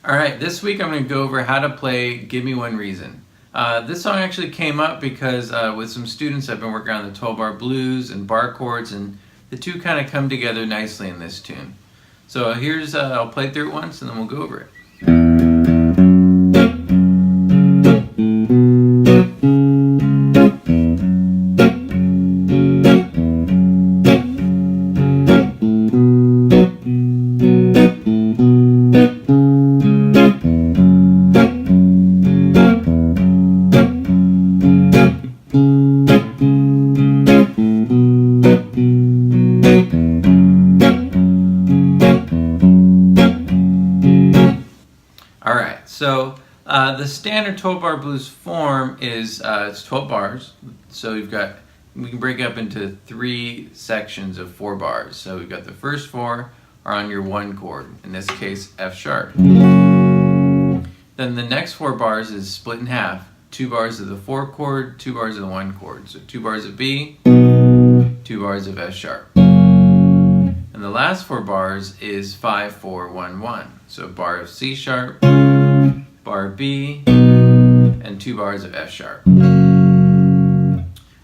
Alright, this week I'm going to go over how to play Give Me One Reason. This song actually came up because with some students I've been working on the 12-bar blues and bar chords, and the two kind of come together nicely in this tune. So here's, I'll play through it once and then we'll go over it. Alright, so the standard 12-bar blues form is it's 12 bars. So we can break it up into 3 sections of 4 bars. So we've got the first 4 are on your 1 chord, in this case F sharp. Then the next 4 bars is split in half. 2 bars of the 4 chord, 2 bars of the 1 chord. So 2 bars of B, 2 bars of F sharp. And the last 4 bars is 5, 4, 1, 1. So bar of C sharp, bar of B, and 2 bars of F sharp.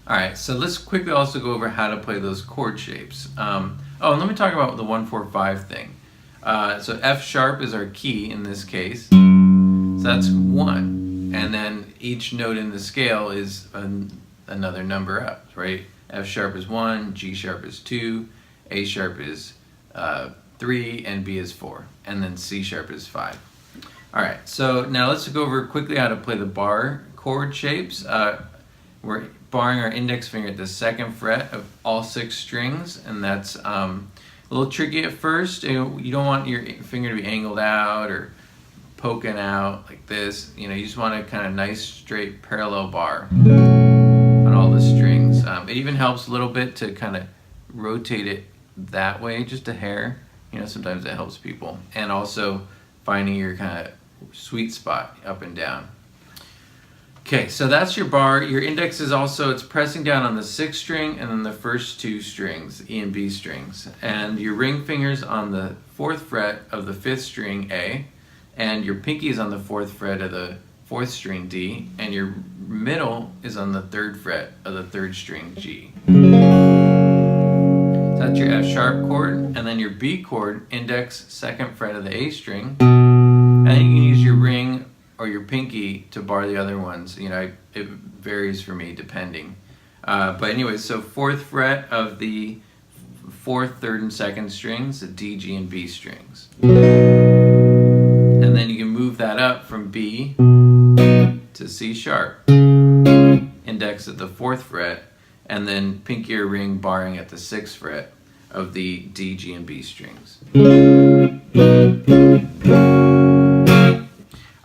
Alright, so let's quickly also go over how to play those chord shapes. And let me talk about the 1, 4, 5 thing. So F sharp is our key in this case. So that's 1. And then each note in the scale is another number up, right? F sharp is 1, G sharp is 2, A sharp is 3, and B is 4. And then C sharp is 5. Alright, so now let's go over quickly how to play the bar chord shapes. We're barring our index finger at the 2nd fret of all 6 strings, and that's a little tricky at first. You don't want your finger to be angled out or poking out like this. You just want a kind of nice straight parallel bar on all the strings. It even helps a little bit to kind of rotate it that way, just a hair. Sometimes that helps people. And also finding your kind of sweet spot up and down. Okay, so that's your bar. Your index is also, it's pressing down on the 6th string and then the first 2 strings, E and B strings. And your ring finger's on the 4th fret of the 5th string, A. And your pinky is on the 4th fret of the 4th string, D. And your middle is on the 3rd fret of the 3rd string, G. So that's your F sharp chord. And then your B chord, index, 2nd fret of the A string. And then you can use your ring or your pinky to bar the other ones. It varies for me depending. But anyway, so 4th fret of the 4th, 3rd, and 2nd strings, the D, G, and B strings. And then you can move that up from B to C sharp. Index at the 4th fret, and then pinky or ring barring at the 6th fret of the D, G, and B strings.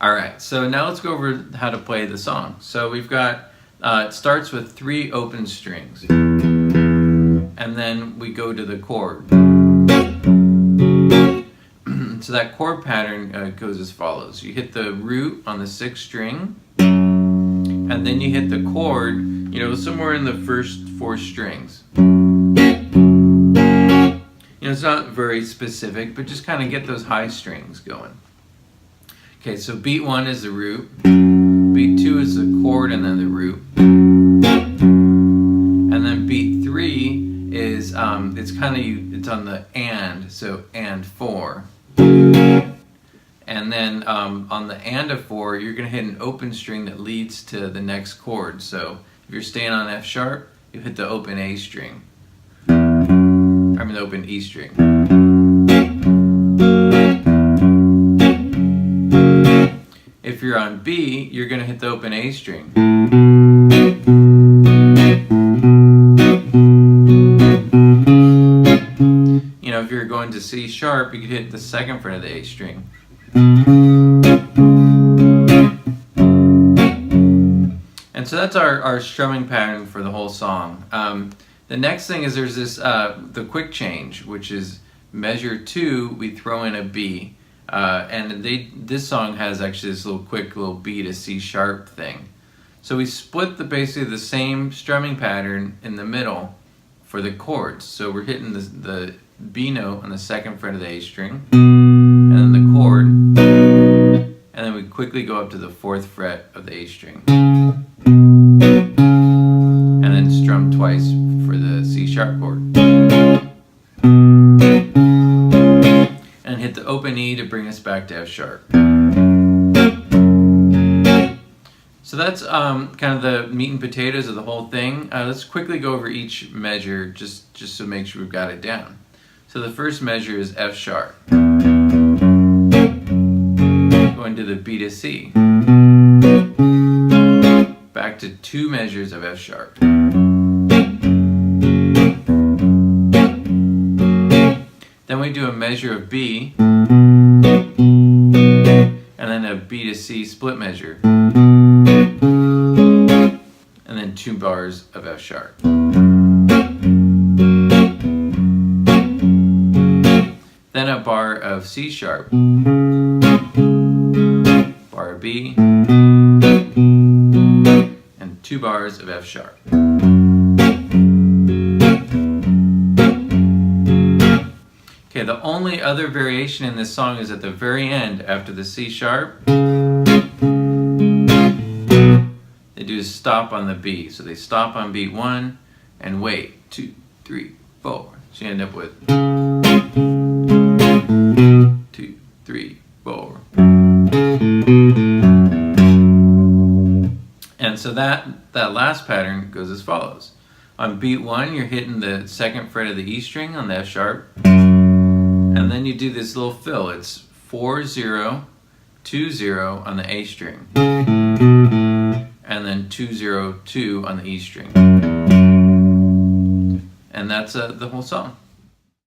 Alright, so now let's go over how to play the song. So we've got, it starts with 3 open strings. And then we go to the chord. So that chord pattern goes as follows. You hit the root on the 6th string, and then you hit the chord, somewhere in the first 4 strings. It's not very specific, but just kind of get those high strings going. Okay, so beat 1 is the root, beat 2 is the chord and then the root, and then beat 3 is, it's on the and, so and 4. And then on the and of 4, you're going to hit an open string that leads to the next chord. So if you're staying on F sharp, you hit the open A string. The open E string. If you're on B, you're going to hit the open A string. If you're going to C sharp, you could hit the 2nd fret of the A string. And so that's our strumming pattern for the whole song. The next thing is there's this the quick change, which is measure 2, we throw in a B. And this song has actually this quick little B to C sharp thing. So we split basically the same strumming pattern in the middle for the chords. So we're hitting the B note on the 2nd fret of the A string, and then the chord, quickly go up to the 4th fret of the A string. And then strum twice for the C sharp chord. And hit the open E to bring us back to F sharp. So that's kind of the meat and potatoes of the whole thing. Let's quickly go over each measure just to make sure we've got it down. So the first measure is F sharp. Going to the B to C. Back to 2 measures of F sharp. Then we do a measure of B, and then a B to C split measure. And then 2 bars of F sharp. Then a bar of C sharp, bar of B, and 2 bars of F sharp. Okay, the only other variation in this song is at the very end after the C sharp. They do a stop on the B. So they stop on beat 1 and wait. 2, 3, 4. So you end up with 2, 3, 4. And so that last pattern goes as follows. On beat 1, you're hitting the 2nd fret of the E string on the F sharp. And then you do this little fill. It's 4, 0, 2, 0 on the A string. And then 2, 0, 2 on the E string. And that's the whole song.